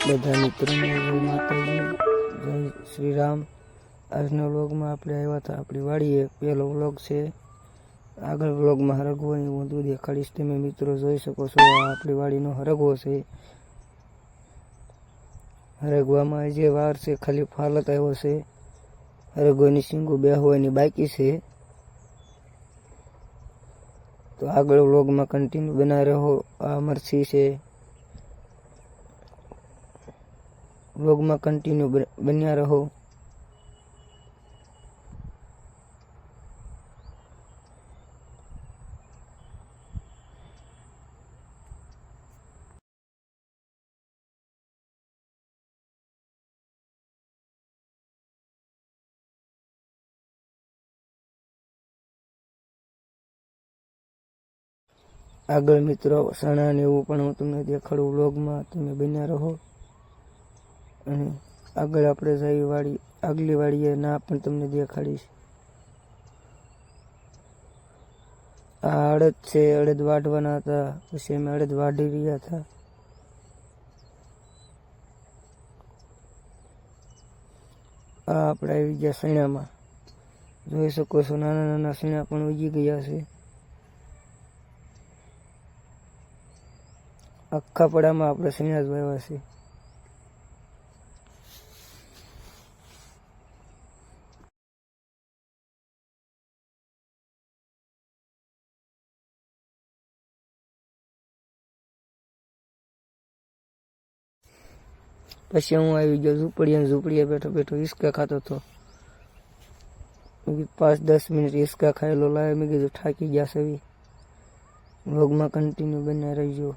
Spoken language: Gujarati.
બધા મિત્રોને જય માતાજી, જય શ્રી રામ। આજના વ્લોગમાં આપણે આવ્યા હતા આપણી વાડીએ। પહેલો વ્લોગ છે, આગળ વ્લોગમાં હરગવાની હું બધું દેખાડીશ। તમે મિત્રો જોઈ શકો છો, આ આપણી વાડીનો હરગવો છે। હરગવામાં જે વાર છે ખાલી ફાલ જ આવ્યો છે। હરગવાની શીંગો બેહવાની બાકી છે, તો આગળ વ્લોગમાં કન્ટિન્યુ બના રહો। આ મરચી છે, વ્લોગમાં કન્ટિન્યુ બન્યા રહો। આગળ મિત્રો સણા ને એવું પણ હું તમને દેખાડું વ્લોગમાં, તમે બન્યા રહો। અને આગળ આપણે જઈ વાડી, આગલી વાડીએ ના પણ તમને દેખાડીશ। આ અડદ છે, અડદ વાઢવાના હતા, પછી અમે અડદ વાઢી રહ્યા હતા। આ આપણે આવી ગયા સણામાં, જોઈ શકો છો નાના નાના સણા પણ ઉગી ગયા છે। આખા પડામાં આપણે સણા જ વાવ્યા છે। પછી હું આવી ગયો ઝૂંપડીએ બેઠો બેઠો હિસકા ખાતો હતો। 5-10 મિનિટ હિસકા ખાયેલો લાવે, મેં કીધું થાકી ગયા છે, વ્લોગમાં કન્ટિન્યુ બને રહીજો।